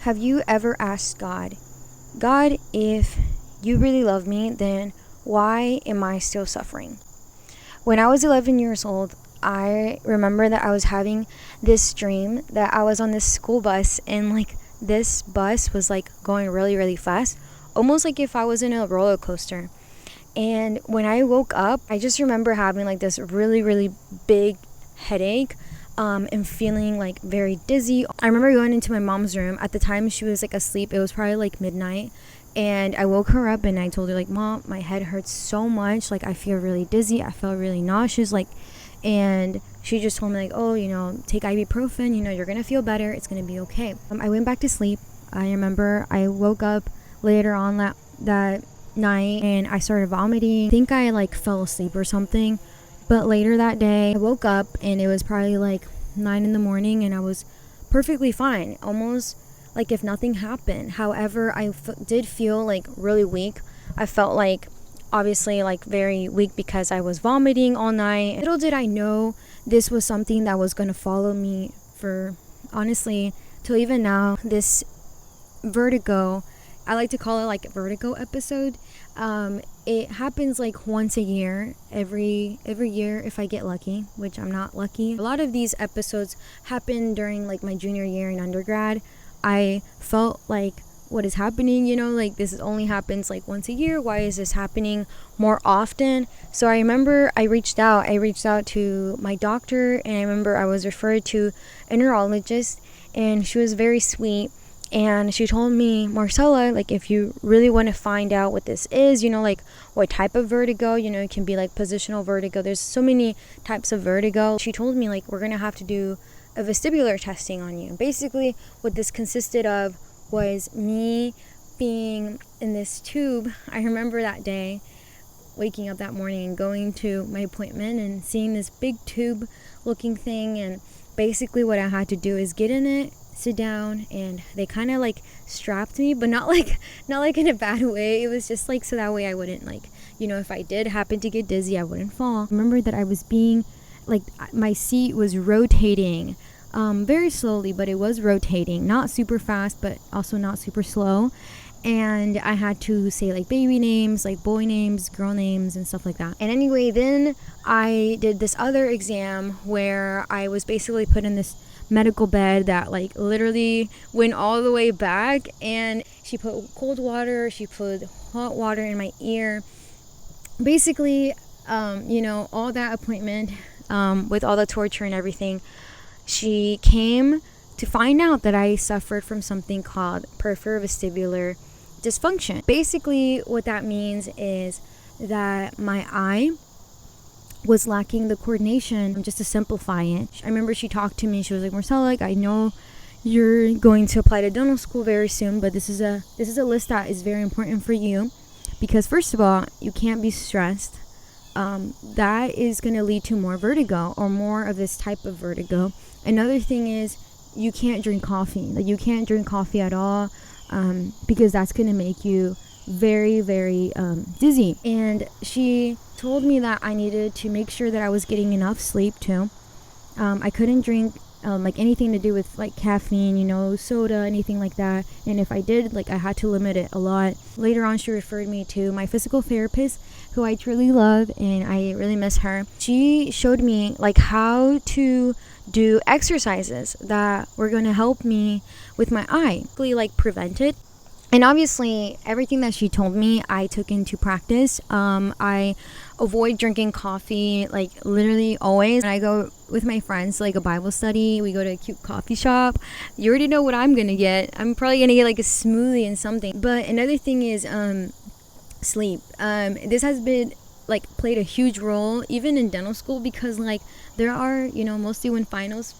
Have you ever asked God, if you really love me, then why am I still suffering? When I was 11 years old, I remember that I was having this dream that I was on this school bus, and like this bus was like going really, really fast, almost like if I was in a roller coaster. And when I woke up, I just remember having like this really, really big headache, and feeling like very dizzy. I remember going into my mom's room. At the time, she was like asleep. It was probably like midnight. And I woke her up and I told her, like, Mom, my head hurts so much. Like, I feel really dizzy. I felt really nauseous. Like, and she just told me, like, oh, take ibuprofen. You're going to feel better. It's going to be okay. I went back to sleep. I remember I woke up later on that night and I started vomiting. I think I like fell asleep or something. But later that day, I woke up and it was probably like 9 in the morning and I was perfectly fine, almost like if nothing happened. However, I did feel like really weak. I felt like obviously like very weak because I was vomiting all night. Little did I know this was something that was going to follow me for, honestly, till even now. This vertigo, I like to call it like a vertigo episode. It happens like once a year, every year if I get lucky, which I'm not lucky. A lot of these episodes happen during like my junior year in undergrad. I felt like, what is happening, like this only happens like once a year. Why is this happening more often? So I remember I reached out to my doctor, and I remember I was referred to a neurologist, and she was very sweet. And she told me, Marisela, like, if you really want to find out what this is, like what type of vertigo, it can be like positional vertigo. There's so many types of vertigo. She told me, like, we're going to have to do a vestibular testing on you. Basically, what this consisted of was me being in this tube. I remember that day, waking up that morning and going to my appointment and seeing this big tube looking thing. And basically what I had to do is get in it, sit down, and they kind of like strapped me, but not like in a bad way. It was just like so that way I wouldn't like, if I did happen to get dizzy, I wouldn't fall. I remember that I was being like, my seat was rotating very slowly, but it was rotating, not super fast, but also not super slow. And I had to say like baby names, like boy names, girl names, and stuff like that. And anyway, then I did this other exam where I was basically put in this medical bed that like literally went all the way back, and she put cold water, she put hot water in my ear. Basically, all that appointment, with all the torture and everything, she came to find out that I suffered from something called peripheral vestibular dysfunction. Basically, what that means is that my eye was lacking the coordination. Just to simplify it, I remember she talked to me. She was like, Marisela, like, I know you're going to apply to dental school very soon, but this is a list that is very important for you, because first of all, you can't be stressed. That is going to lead to more vertigo, or more of this type of vertigo. Another thing is, you can't drink coffee. Like, you can't drink coffee at all, because that's going to make you very, very dizzy. And she told me that I needed to make sure that I was getting enough sleep too. I couldn't drink like anything to do with like caffeine, soda, anything like that. And if I did, like, I had to limit it a lot. Later on, she referred me to my physical therapist, who I truly love, and I really miss her. She showed me like how to do exercises that were going to help me with my eye, like prevent it. And obviously, everything that she told me, I took into practice. I avoid drinking coffee, like literally always. When I go with my friends to like a Bible study, we go to a cute coffee shop. You already know what I'm going to get. I'm probably going to get like a smoothie and something. But another thing is sleep. This has been like played a huge role even in dental school, because like there are, mostly when finals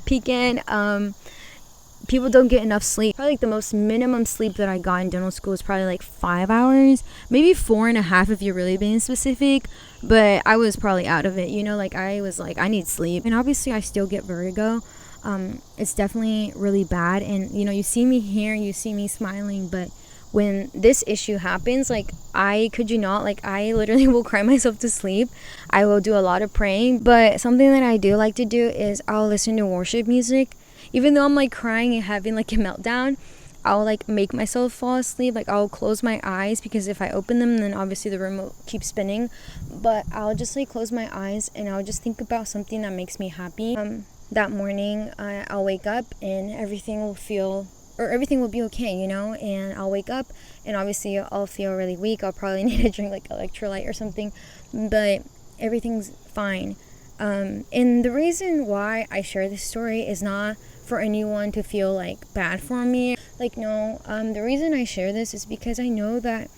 peak in, people don't get enough sleep. Probably like the most minimum sleep that I got in dental school is probably like 5 hours, maybe 4.5 if you're really being specific. But I was probably out of it, like I was like, I need sleep. And obviously I still get vertigo. It's definitely really bad. And you see me here, you see me smiling, but when this issue happens, like, I could you not, like, I literally will cry myself to sleep. I will do a lot of praying. But something that I do like to do is I'll listen to worship music. even though I'm like crying and having like a meltdown, I'll like make myself fall asleep. Like I'll close my eyes, because if I open them, then obviously the room will keep spinning. But I'll just like close my eyes and I'll just think about something that makes me happy. That morning I'll wake up and everything will be okay, you know. And I'll wake up and obviously I'll feel really weak. I'll probably need to drink like electrolyte or something, but everything's fine. And the reason why I share this story is not for anyone to feel like bad for me. Like, no, the reason I share this is because I know that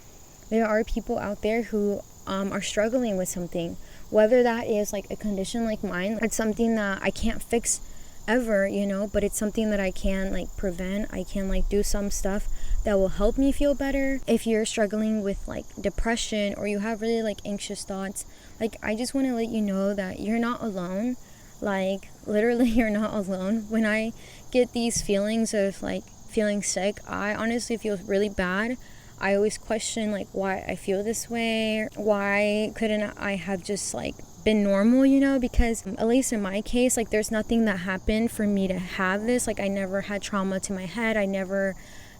there are people out there who are struggling with something, whether that is like a condition like mine. It's something that I can't fix ever, you know, but it's something that I can like prevent. I can like do some stuff that will help me feel better. If you're struggling with like depression, or you have really like anxious thoughts, like I just want to let you know that you're not alone. Like literally you're not alone. When I get these feelings of like feeling sick, I honestly feel really bad. I always question like why I feel this way. Why couldn't I have just like been normal, you know? Because at least in my case, like there's nothing that happened for me to have this. Like I never had trauma to my head. I never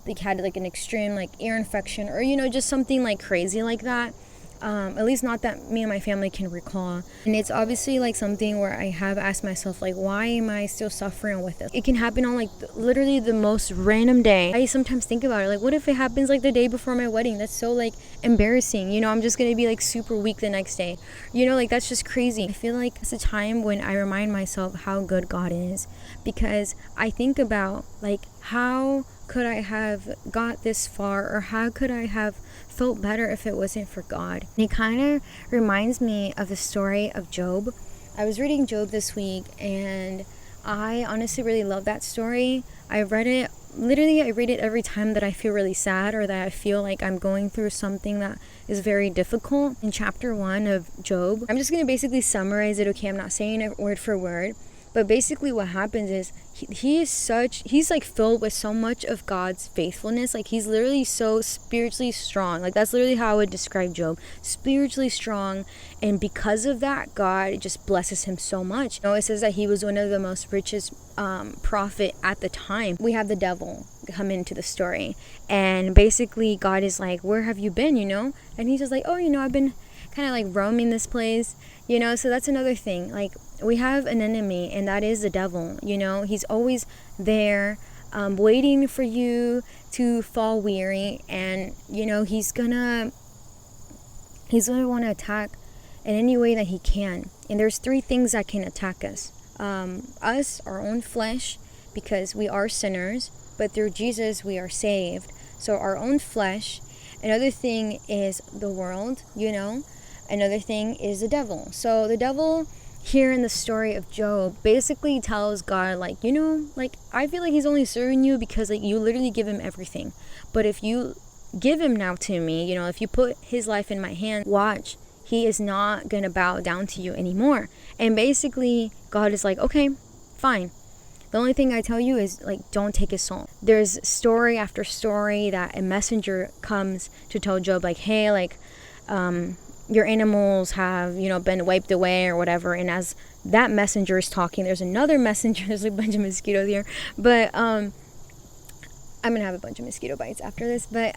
like had like an extreme like ear infection, or you know, just something like crazy like that. At least not that me and my family can recall. And it's obviously like something where I have asked myself, like, why am I still suffering with this? It can happen on like literally the most random day. I sometimes think about it, like, what if it happens like the day before my wedding? That's so like embarrassing, you know. I'm just gonna be like super weak the next day, you know, like that's just crazy. I feel like it's a time when I remind myself how good God is, because I think about like, how could I have got this far, or how could I have felt better if it wasn't for God? And it kind of reminds me of the story of Job. I was reading Job this week, and I honestly really love that story. I read it, literally I read it every time that I feel really sad, or that I feel like I'm going through something that is very difficult. In chapter 1 of Job, I'm just going to basically summarize it, okay? I'm not saying it word for word, but basically what happens is he's like filled with so much of God's faithfulness. Like he's literally so spiritually strong. Like that's literally how I would describe Job. Spiritually strong. And because of that, God just blesses him so much. You know, it says that he was one of the most richest prophet at the time. We have the devil come into the story. And basically God is like, where have you been, you know? And he's just like, oh, you know, I've been kind of like roaming this place, you know. So that's another thing. Like we have an enemy, and that is the devil, you know. He's always there, waiting for you to fall weary, and you know he's gonna want to attack in any way that he can. And there's 3 things that can attack us. Our own flesh, because we are sinners, but through Jesus we are saved. So our own flesh. Another thing is the world, you know. Another thing is the devil. So the devil here in the story of Job basically tells God, like, you know, like I feel like he's only serving you because like you literally give him everything. But if you give him now to me, you know, if you put his life in my hand, watch, he is not gonna bow down to you anymore. And basically God is like, okay, fine. The only thing I tell you is like, don't take his soul. There's story after story that a messenger comes to tell Job, like, hey, like your animals have, you know, been wiped away or whatever. And as that messenger is talking, there's another messenger. There's a bunch of mosquitoes here, but I'm gonna have a bunch of mosquito bites after this. But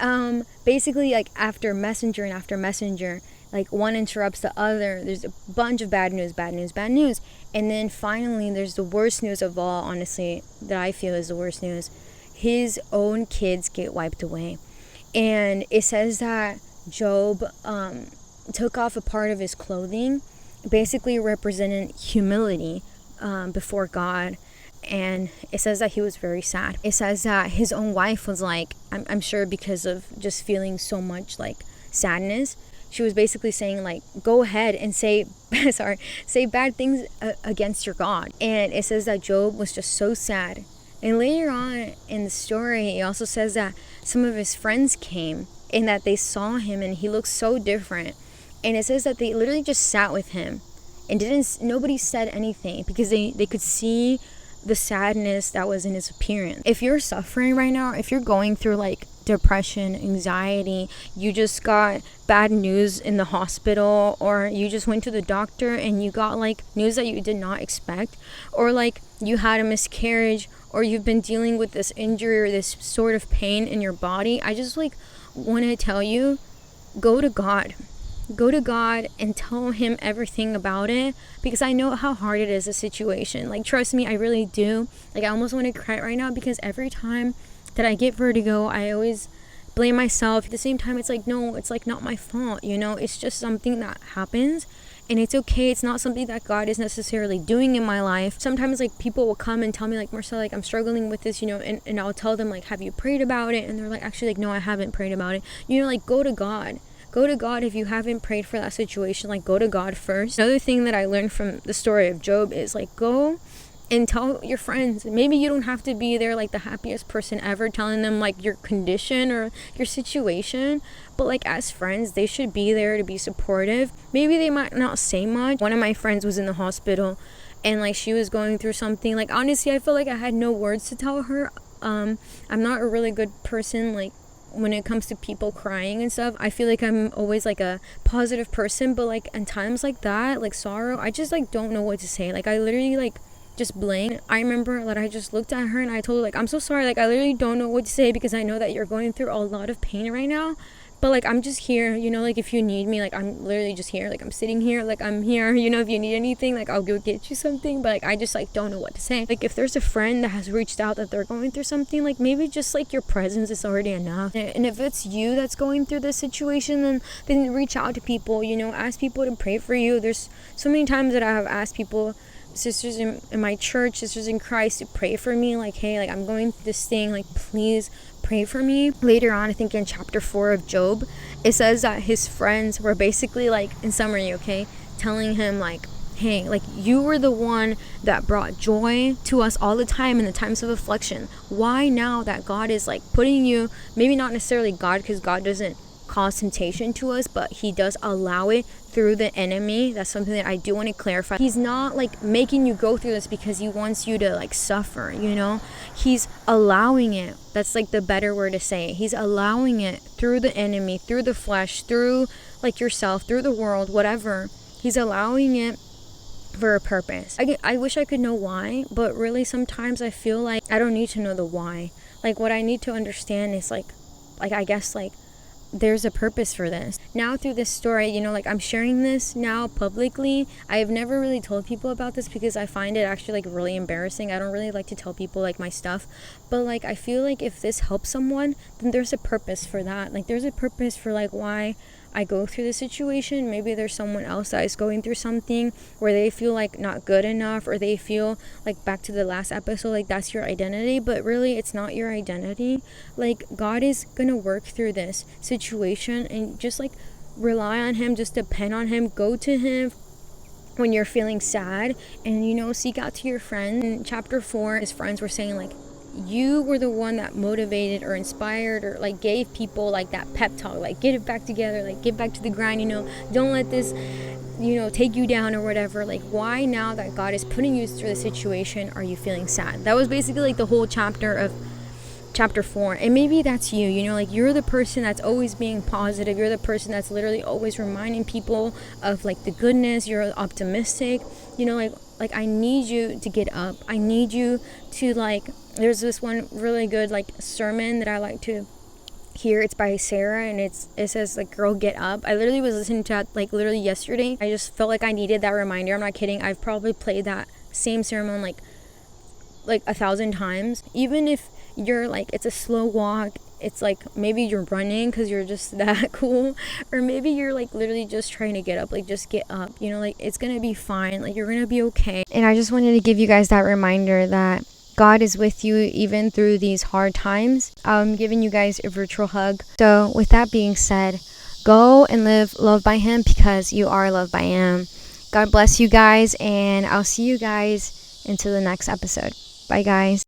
basically, like after messenger and after messenger, like one interrupts the other. There's a bunch of bad news, and then finally there's the worst news of all, honestly, that I feel is the worst news. His own kids get wiped away. And it says that Job took off a part of his clothing, basically representing humility before God. And it says that he was very sad. It says that his own wife was like, I'm sure because of just feeling so much like sadness, she was basically saying like, go ahead and say bad things against your God. And it says that Job was just so sad. And later on in the story, it also says that some of his friends came and that they saw him and he looked so different. And it says that they literally just sat with him and nobody said anything, because they could see the sadness that was in his appearance. If you're suffering right now, if you're going through like depression, anxiety, you just got bad news in the hospital, or you just went to the doctor and you got like news that you did not expect, or like you had a miscarriage, or you've been dealing with this injury or this sort of pain in your body, I just like want to tell you, go to God. Go to God and tell him everything about it, because I know how hard it is, a situation. Like, trust me, I really do. Like, I almost want to cry right now, because every time that I get vertigo, I always blame myself. At the same time, it's like, no, it's like not my fault, you know? It's just something that happens, and it's okay. It's not something that God is necessarily doing in my life. Sometimes like people will come and tell me like, Marisela, like I'm struggling with this, you know, and I'll tell them like, have you prayed about it? And they're like, actually, like, no, I haven't prayed about it. You know, like, go to God. Go to God if you haven't prayed for that situation. Like, go to God first. Another thing that I learned from the story of Job is like, go and tell your friends. Maybe you don't have to be there like the happiest person ever telling them like your condition or your situation, but like as friends, they should be there to be supportive. Maybe they might not say much. One of my friends was in the hospital, and like she was going through something. Like, honestly, I feel like I had no words to tell her. I'm not a really good person like when it comes to people crying and stuff. I feel like I'm always like a positive person, but like in times like that, like sorrow, I just like don't know what to say. Like, I literally like just blame. I remember that I just looked at her and I told her like, I'm so sorry, like I literally don't know what to say, because I know that you're going through a lot of pain right now, but like I'm just here, you know, like if you need me, like I'm literally just here, like I'm sitting here, like I'm here, you know, if you need anything, like I'll go get you something. But like I just like don't know what to say. Like, if there's a friend that has reached out that they're going through something, like maybe just like your presence is already enough. And if it's you that's going through this situation, then reach out to people, you know, ask people to pray for you. There's so many times that I have asked people, sisters in my church, sisters in Christ, to pray for me, like, hey, like I'm going through this thing, like please pray for me. Later on, I think in chapter 4 of Job, it says that his friends were basically like, in summary, okay, telling him like, hey, like you were the one that brought joy to us all the time in the times of affliction. Why now that God is like putting you, maybe not necessarily God, because God doesn't cause temptation to us, but he does allow it through the enemy. That's something that I do want to clarify. He's not like making you go through this because he wants you to like suffer, you know. He's allowing it. That's like the better word to say it. He's allowing it through the enemy, through the flesh, through like yourself, through the world, whatever. He's allowing it for a purpose. I wish I could know why, but really sometimes I feel like I don't need to know the why. Like, what I need to understand is like I guess like there's a purpose for this. Now through this story, you know, like I'm sharing this now publicly. I have never really told people about this because I find it actually like really embarrassing. I don't really like to tell people like my stuff, but like I feel like if this helps someone, then there's a purpose for that. Like there's a purpose for like why I go through the situation. Maybe there's someone else that is going through something where they feel like not good enough, or they feel like, back to the last episode, like that's your identity, but really it's not your identity. Like God is gonna work through this situation, and just like rely on him, just depend on him, go to him when you're feeling sad, and you know, seek out to your friend. In chapter 4, his friends were saying like, you were the one that motivated or inspired or like gave people like that pep talk, like get it back together, like get back to the grind, you know, don't let this, you know, take you down or whatever. Like, why now that God is putting you through the situation are you feeling sad? That was basically like the whole chapter of chapter 4. And maybe that's you, you know, like you're the person that's always being positive, you're the person that's literally always reminding people of like the goodness, you're optimistic, you know, like I need you to get up. I need you to like, there's this one really good like sermon that I like to hear. It's by Sarah, and it says like, girl, get up. I literally was listening to that like literally yesterday. I just felt like I needed that reminder. I'm not kidding. I've probably played that same sermon like 1,000 times. Even if you're like, it's a slow walk, it's like maybe you're running because you're just that cool, or maybe you're like literally just trying to get up, like just get up, you know, like it's gonna be fine, like you're gonna be okay. And I just wanted to give you guys that reminder that God is with you even through these hard times. I'm giving you guys a virtual hug. So with that being said, go and live loved by him, because you are loved by him. God bless you guys, and I'll see you guys until the next episode. Bye guys.